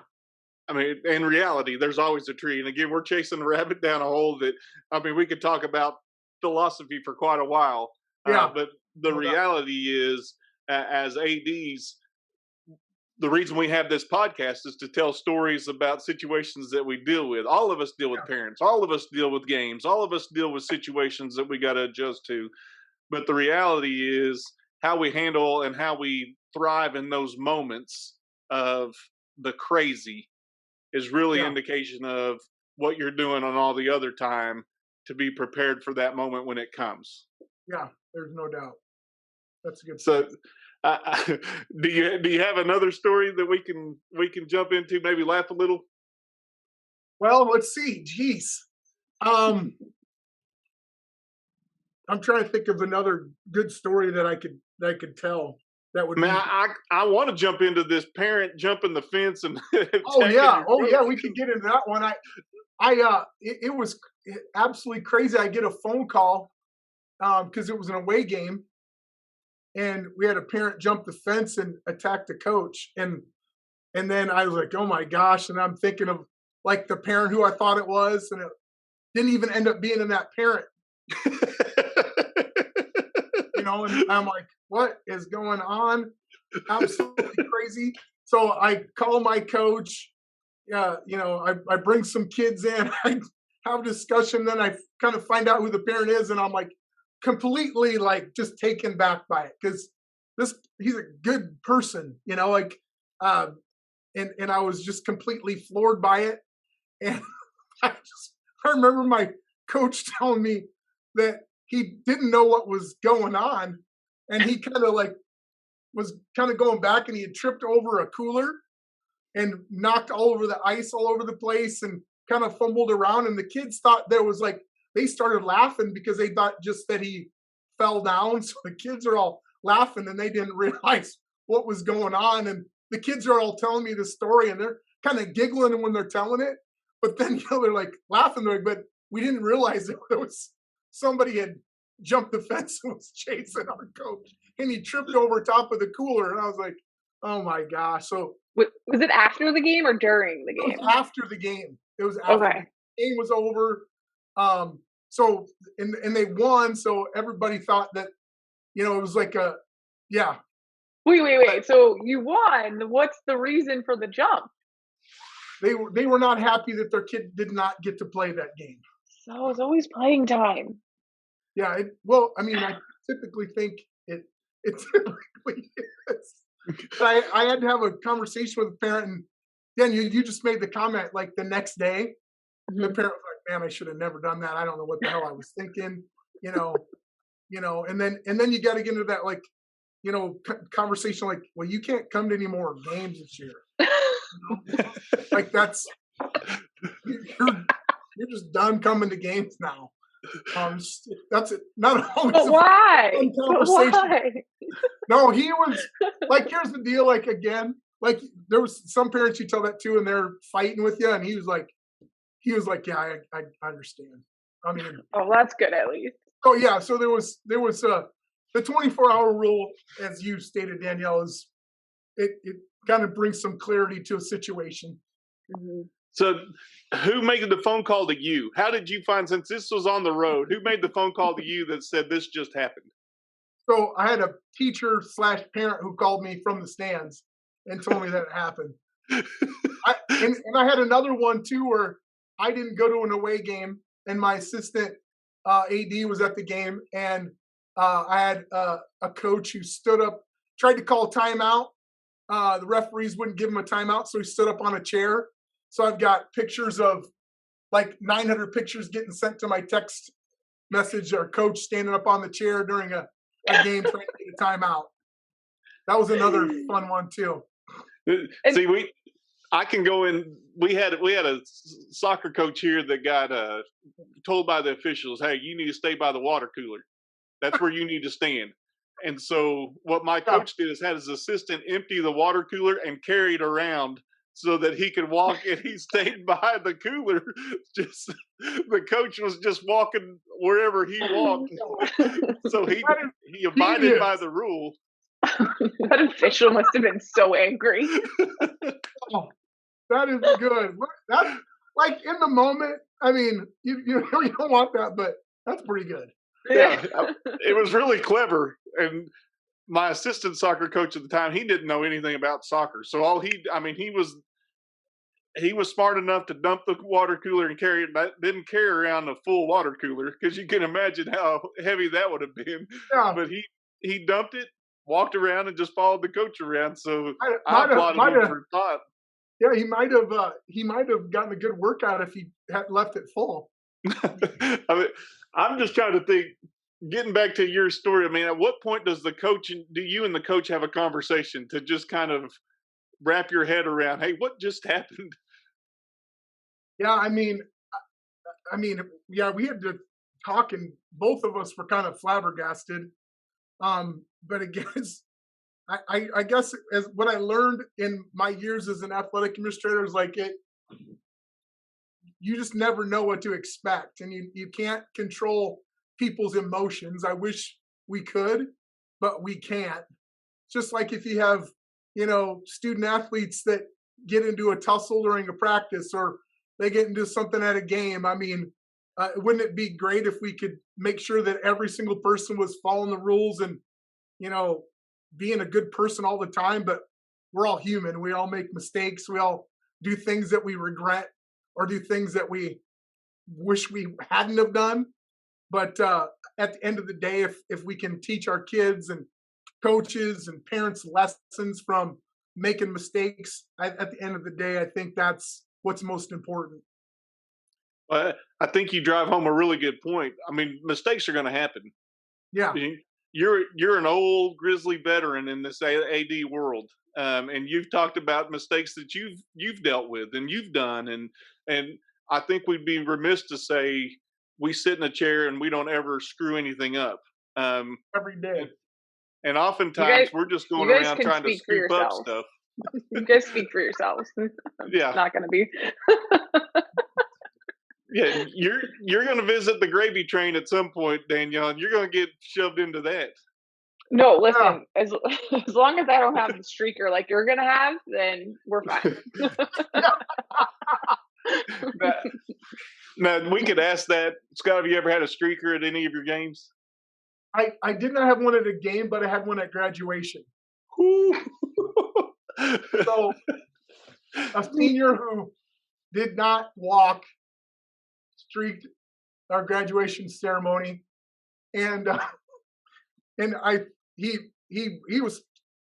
I mean, in reality, there's always a tree. And again, we're chasing a rabbit down a hole that, I mean, we could talk about philosophy for quite a while. Yeah. But the reality is, as ADs, the reason we have this podcast is to tell stories about situations that we deal with. All of us deal with parents. All of us deal with games. All of us deal with situations that we got to adjust to. But the reality is how we handle and how we thrive in those moments of the crazy is really indication of what you're doing on all the other time to be prepared for that moment when it comes. Yeah, there's no doubt. That's a good. So, do you have another story that we can jump into? Maybe laugh a little. Well, let's see. Jeez, I'm trying to think of another good story that I could tell. That would. I want to jump into this parent jumping the fence and. Oh yeah, we could get into that one. It was absolutely crazy. I get a phone call because it was an away game, and we had a parent jump the fence and attack the coach. And then I was like, oh my gosh. And I'm thinking of like the parent who I thought it was, and it didn't even end up being in that parent, and I'm like, what is going on? Absolutely crazy. So I call my coach. I bring some kids in. I have a discussion. Then I kind of find out who the parent is, and I'm like completely like just taken back by it because he's a good person, uh, and I was just completely floored by it. And I remember my coach telling me that he didn't know what was going on, and he kind of like was kind of going back, and he had tripped over a cooler and knocked all over the ice all over the place and kind of fumbled around. And the kids thought there was like, they started laughing because they thought just that he fell down. So the kids are all laughing and they didn't realize what was going on. And the kids are all telling me the story and they're kind of giggling when they're telling it. But then, they're like laughing. They're like, but we didn't realize that there was somebody had jumped the fence and was chasing our coach. And he tripped over top of the cooler. And I was like, oh my gosh. So was it after the game or during the game? it was after the game. It was after Okay. the game was over. So and they won. So everybody thought that, it was like yeah. Wait. So you won. What's the reason for the jump? They were not happy that their kid did not get to play that game. So it's always playing time. Yeah. I typically think it typically is. I had to have a conversation with a parent, and then you just made the comment like the next day. Mm-hmm. The parent was like, "Man, I should have never done that. I don't know what the hell I was thinking." And then you got to get into that like, conversation like, "Well, you can't come to any more games this year." Like that's you're just done coming to games now. That's it. Not always. But why? Why? No, he was like, here's the deal. Like again, like there was some parents you tell that to, and they're fighting with you, and he was like, yeah, I understand. I mean, oh, that's good at least. Oh yeah, so there was the 24-hour rule, as you stated, Danielle, is it kind of brings some clarity to a situation. Mm-hmm. So who made the phone call to you? How did you find, since this was on the road, who made the phone call to you that said this just happened? So I had a teacher / parent who called me from the stands and told me that it happened. And I had another one too, where I didn't go to an away game and my assistant AD was at the game, and I had a coach who stood up, tried to call timeout. The referees wouldn't give him a timeout, so he stood up on a chair. So I've got pictures of like 900 pictures getting sent to my text message, or coach standing up on the chair during a game trying to get a timeout. That was another fun one too. See, I can go in. We had a soccer coach here that got told by the officials, "Hey, you need to stay by the water cooler. That's where you need to stand." And so what my coach did is had his assistant empty the water cooler and carry it around so that he could walk, and he stayed by the cooler. Just the coach was just walking wherever he walked. So he abided by the rule. That official must have been so angry. Oh, that is good. That's like in the moment. I mean, you don't want that, but that's pretty good. Yeah, it was really clever. And my assistant soccer coach at the time, he didn't know anything about soccer. So he was smart enough to dump the water cooler and carry it. Didn't carry around a full water cooler, because you can imagine how heavy that would have been. Yeah. But he dumped it, walked around, and just followed the coach around. So I applauded him for thought. Yeah, he might have gotten a good workout if he had left it full. I mean, I'm just trying to think. Getting back to your story, I mean, at what point do you and the coach have a conversation to just kind of wrap your head around, hey, what just happened? Yeah, I mean, yeah, we had to talk, and both of us were kind of flabbergasted. But again, I guess as what I learned in my years as an athletic administrator is like you just never know what to expect, and you can't control people's emotions. I wish we could, but we can't. Just like if you have, you know, student athletes that get into a tussle during a practice or they get into something at a game. I mean, wouldn't it be great if we could make sure that every single person was following the rules and, you know, being a good person all the time? But we're all human. We all make mistakes. We all do things that we regret or do things that we wish we hadn't have done. But at the end of the day, if we can teach our kids and coaches and parents lessons from making mistakes, at the end of the day, I think that's what's most important. I think you drive home a really good point. I mean, mistakes are going to happen. Yeah, You're an old grizzly veteran in this AD world, and you've talked about mistakes that you've dealt with and you've done, and I think we'd be remiss to say we sit in a chair and we don't ever screw anything up. Um, every day. and, and You guys, oftentimes we're just you going guys around can trying to speak for scoop up yourselves. stuff. You guys speak for yourselves. I'm Yeah, not going to be. yeah. You're going to visit the gravy train at some point, Danielle, and you're going to get shoved into that. No, Yeah, listen. As long as I don't have the streaker like you're gonna have, then we're fine. yeah. Now, now, we could ask that, Scott. Have you ever had a streaker at any of your games? I did not have one at a game, but I had one at graduation. Whew. So a senior who did not walk streaked our graduation ceremony, and and he was.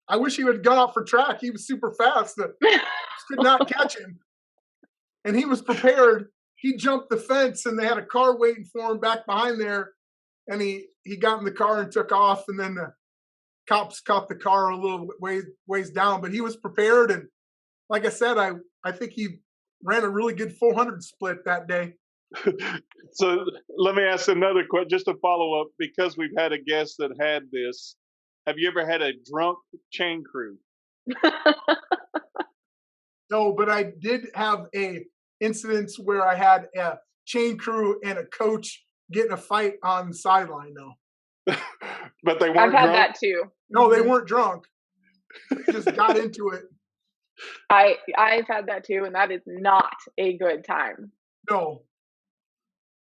I wish he would have gone out for track. He was super fast. The could not catch him, and he was prepared. He jumped the fence, and they had a car waiting for him back behind there. And he got in the car and took off, and then the cops caught the car a little ways down. But he was prepared, and like I said, I think he ran a really good 400 split that day. So let me ask another question, just to follow up, because we've had a guest that had this. Have you ever had a drunk chain crew? No, but I did have a incidents where I had a chain crew and a coach get in a fight on the sideline. Though, But they I've weren't had drunk. that too. no, they weren't drunk. They just got into it. I've had that too, and that is not a good time. No,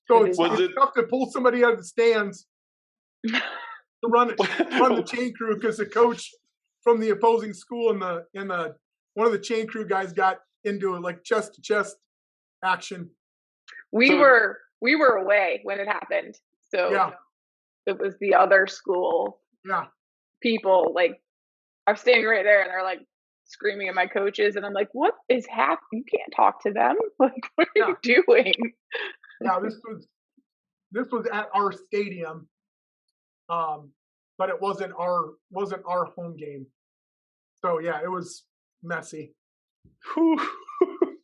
so It is Was not. it? it's tough to pull somebody out of the stands to run the chain crew because the coach from the opposing school and the one of the chain crew guys got into it like chest to chest action. We So were away when it happened, so Yeah, it was the other school yeah, people. Like I'm standing right there, and they're like screaming at my coaches, and I'm like, "What is happening? You can't talk to them. Like, what are yeah, you doing?" yeah. This was at our stadium, but it wasn't our home game. So yeah, it was messy. Whew.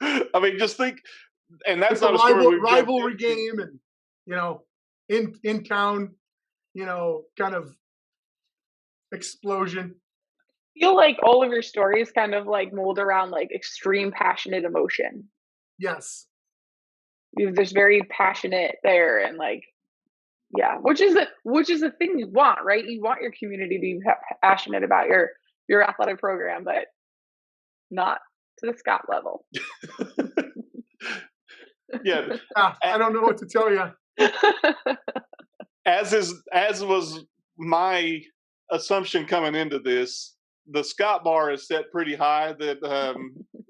I mean, just think, and that's It's a not a story we've jumped rivalry into. game, and you know, in town, kind of explosion. Feel like all of your stories kind of like mold around like extreme passionate emotion. Yes, There's very passionate there, and like yeah, which is a thing you want, right? You want your community to be passionate about your athletic program, but not to the Scott level. Yeah, I don't know what to tell you. as was my assumption coming into this, the Scott bar is set pretty high. That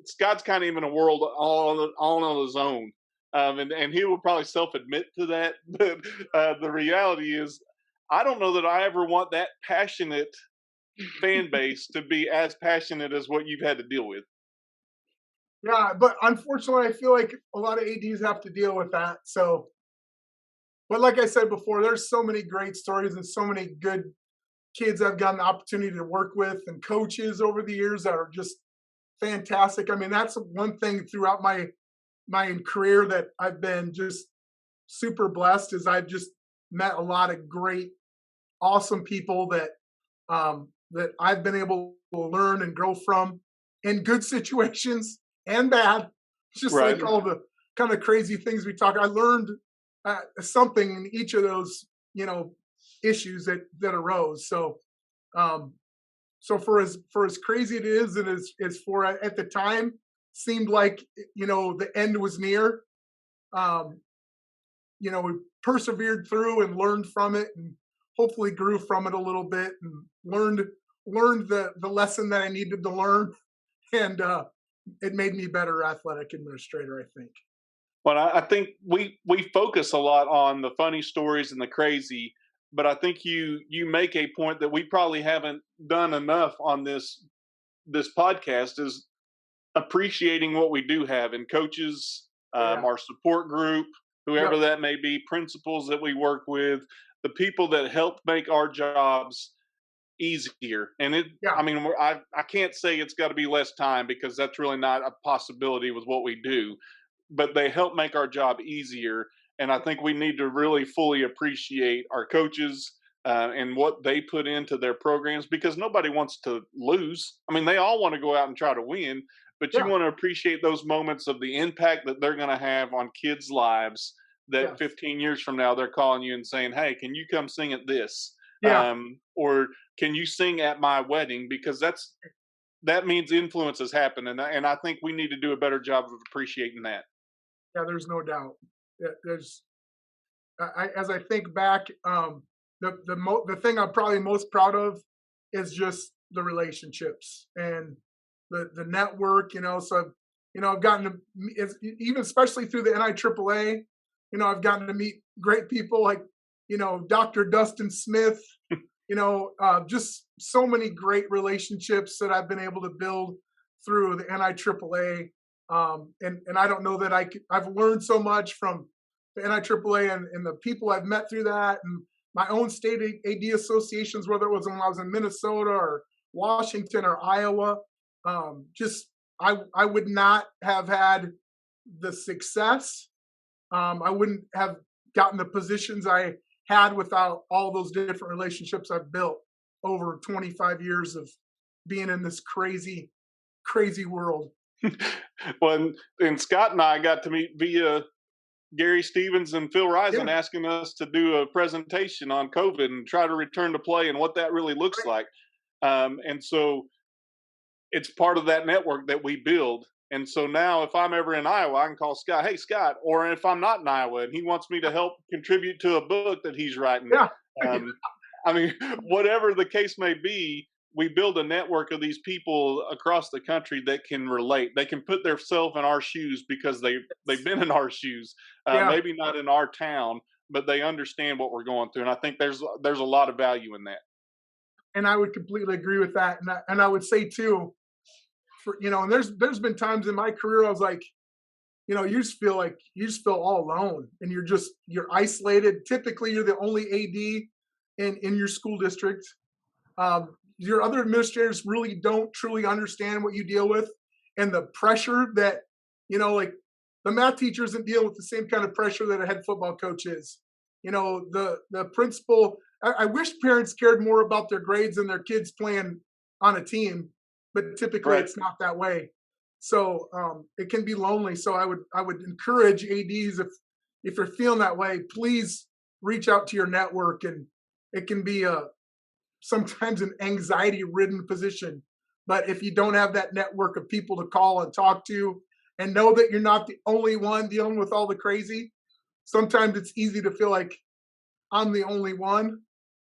Scott's kind of in a world all on his own, and he will probably self-admit to that. But the reality is, I don't know that I ever want that passionate fan base to be as passionate as what you've had to deal with. Yeah, but unfortunately, I feel like a lot of ADs have to deal with that. So, but like I said before, there's so many great stories and so many good kids I've gotten the opportunity to work with and coaches over the years that are just fantastic. I mean, that's one thing throughout my career that I've been just super blessed is I've just met a lot of great, awesome people that I've been able to learn and grow from in good situations and bad. Just Right. like all the kind of crazy things we talk. I learned something in each of those, issues that arose. So Um, so for as crazy it is, and as for at the time seemed like the end was near. Um, we persevered through and learned from it, and hopefully grew from it a little bit, and learned the lesson that I needed to learn, and it made me better athletic administrator, I think. But I think we focus a lot on the funny stories and the crazy, but I think you make a point that we probably haven't done enough on this podcast is appreciating what we do have in coaches, Yeah, our support group, yep, whoever that may be, principals that we work with, the people that help make our jobs easier. And yeah, I mean, I can't say it's got to be less time because that's really not a possibility with what we do, but they help make our job easier. And I think we need to really fully appreciate our coaches and what they put into their programs because nobody wants to lose. I mean, they all want to go out and try to win, but you yeah, want to appreciate those moments of the impact that they're going to have on kids' lives. That yes, 15 years from now, they're calling you and saying, "Hey, can you come sing at this?" yeah, Or can you sing at my wedding? Because that means influence has happened, and I think we need to do a better job of appreciating that. yeah. There's no doubt. There's as I think back, the thing I'm probably most proud of is just the relationships and the network. So I've gotten to even especially through the NIAAA. I've gotten to meet great people like Dr. Dustin Smith. Just so many great relationships that I've been able to build through the NIAAA. And I don't know that I've learned so much from the NIAAA and the people I've met through that, and my own state AD associations, whether it was when I was in Minnesota or Washington or Iowa. Just I would not have had the success. I wouldn't have gotten the positions I had without all those different relationships I've built over 25 years of being in this crazy, crazy world. Well, and Scott and I got to meet via Gary Stevens and Phil Yeah, Risen asking us to do a presentation on COVID and try to return to play and what that really looks right. like. And so it's part of that network that we build. And so now, if I'm ever in Iowa, I can call Scott, "Hey, Scott," or if I'm not in Iowa and he wants me to help contribute to a book that he's writing, Yeah, um, I mean, whatever the case may be, we build a network of these people across the country that can relate. They can put themselves in our shoes because they've been in our shoes. yeah. Maybe not in our town, but they understand what we're going through. And I think there's a lot of value in that. And I would completely agree with that. And I would say too, and there's been times in my career I was like, you just feel all alone, and you're isolated. Typically, you're the only AD in your school district. Your other administrators really don't truly understand what you deal with, and the pressure that like the math teacher isn't dealing with the same kind of pressure that a head football coach is. The principal. I wish parents cared more about their grades and their kids playing on a team, but typically Right. it's not that way. So it can be lonely. So I would encourage ads, if you're feeling that way, please reach out to your network. And it can be sometimes an anxiety ridden position, but if you don't have that network of people to call and talk to, and know that you're not the only one dealing with all the crazy, sometimes it's easy to feel like I'm the only one.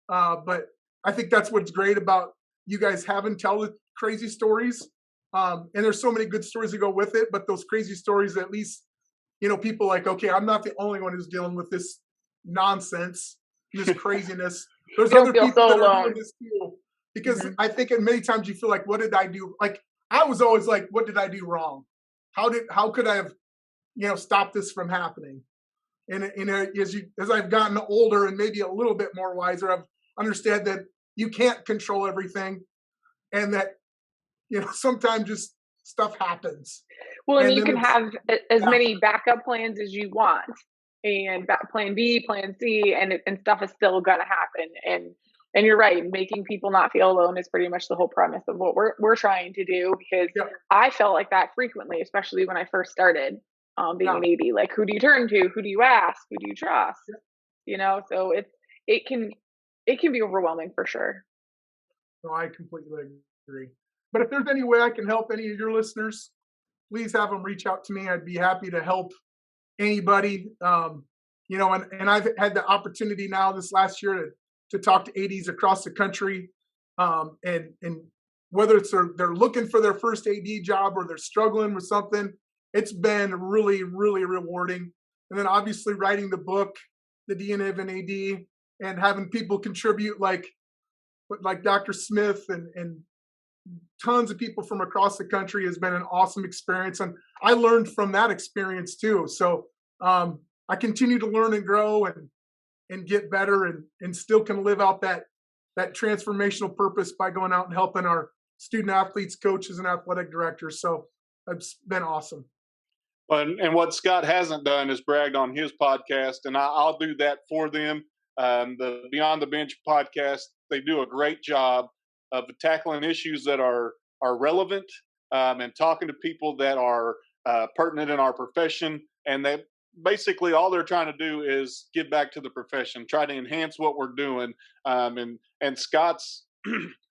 But I think that's what's great about you guys having tell the crazy stories. And there's so many good stories to go with it, but those crazy stories, at least, people like, okay, I'm not the only one who's dealing with this nonsense, this craziness. There's You don't other feel people so that are doing alone. this too. Because Mhm. I think many times you feel like, what did I do? Like I was always like, what did I do wrong? How could I have, stopped this from happening? And as I've gotten older and maybe a little bit more wiser, I've understood that you can't control everything, and that sometimes just stuff happens, Well, and and you then can it's have as yeah, many backup plans as you want, and plan B, plan C, and stuff is still gonna happen. And you're right, making people not feel alone is pretty much the whole premise of what we're trying to do. Because yeah, I felt like that frequently, especially when I first started being yeah, an AD. Like, who do you turn to? Who do you ask? Who do you trust? So it can be overwhelming for sure. No, I completely agree. But if there's any way I can help any of your listeners, please have them reach out to me. I'd be happy to help anybody. And I've had the opportunity now this last year to talk to ADs across the country, and whether it's they're looking for their first AD job or they're struggling with something, it's been really, really rewarding. And then obviously writing the book, The DNA of an AD, and having people contribute like Dr. Smith and tons of people from across the country has been an awesome experience. And I learned from that experience too. So I continue to learn and grow and get better and still can live out that transformational purpose by going out and helping our student athletes, coaches, and athletic directors. So it's been awesome. And what Scott hasn't done is bragged on his podcast, and I'll do that for them. The Beyond the Bench podcast, they do a great job of tackling issues that are relevant, and talking to people that are pertinent in our profession. And they basically all they're trying to do is give back to the profession, try to enhance what we're doing. And Scott's,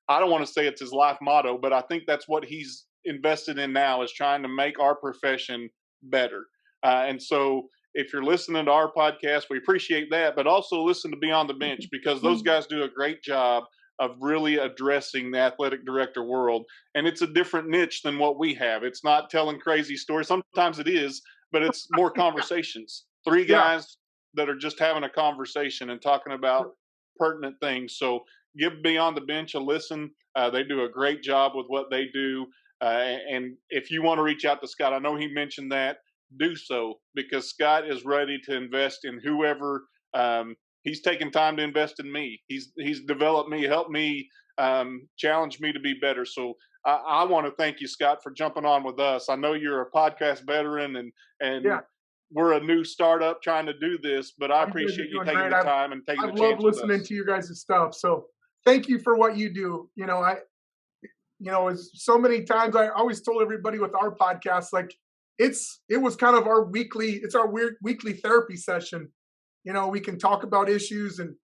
I don't want to say it's his life motto, but I think that's what he's invested in now, is trying to make our profession better. And so if you're listening to our podcast, we appreciate that, but also listen to Beyond the Bench, because those guys do a great job of really addressing the athletic director world. And it's a different niche than what we have. It's not telling crazy stories. Sometimes it is, but it's more conversations. Three guys that are just having a conversation and talking about pertinent things. So give Beyond the Bench a listen. They do a great job with what they do. And if you want to reach out to Scott, I know he mentioned that, do so, because Scott is ready to invest in whoever. He's taken time to invest in me. He's developed me, helped me, challenged me to be better. So I want to thank you, Scott, for jumping on with us. I know you're a podcast veteran, and we're a new startup trying to do this, but I appreciate you taking the time and taking the chance. I love listening to you guys' stuff. So thank you for what you do. As so many times I always told everybody with our podcast, like it was kind of our weekly therapy session. We can talk about issues, and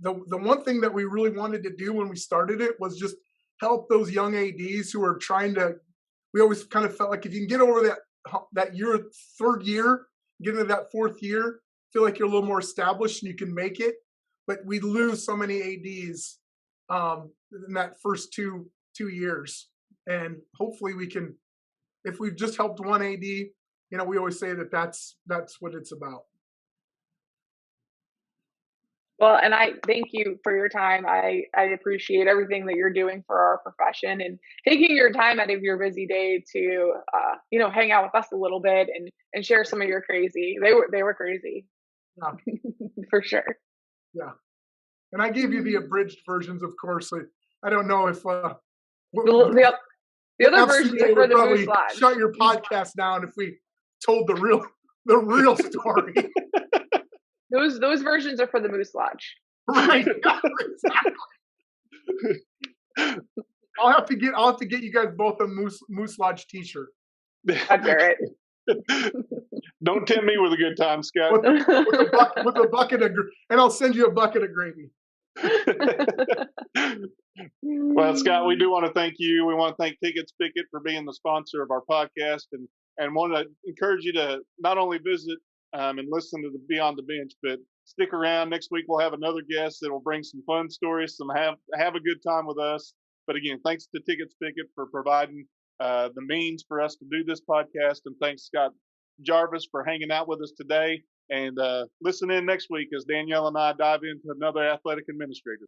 the one thing that we really wanted to do when we started it was just help those young ADs who are we always kind of felt like if you can get over that third year, get into that fourth year, feel like you're a little more established and you can make it. But we lose so many ADs in that first two years. And hopefully we can, if we've just helped one AD, we always say that's what it's about. Well, and I thank you for your time. I appreciate everything that you're doing for our profession and taking your time out of your busy day to, hang out with us a little bit and share some of your crazy. They were crazy. Yeah. For sure. Yeah. And I gave you the abridged versions, of course. I don't know if the other versions are for the Moose Lodge. Shut your podcast down if we told the real story. Those versions are for the Moose Lodge. Right. Exactly. I'll have to get you guys both a Moose Lodge t-shirt. That's all right. Don't tempt me with a good time, Scott. with a bucket of, and I'll send you a bucket of gravy. Well, Scott, we do want to thank you. We want to thank Ticket Spigot for being the sponsor of our podcast, and want to encourage you to not only visit and listen to the Beyond the Bench, but stick around. Next week we'll have another guest that will bring some fun stories, have a good time with us. But again, thanks to Ticket Spigot for providing the means for us to do this podcast, and thanks Scott Garvis for hanging out with us today. And listen in next week as Danielle and I dive into another athletic administrator.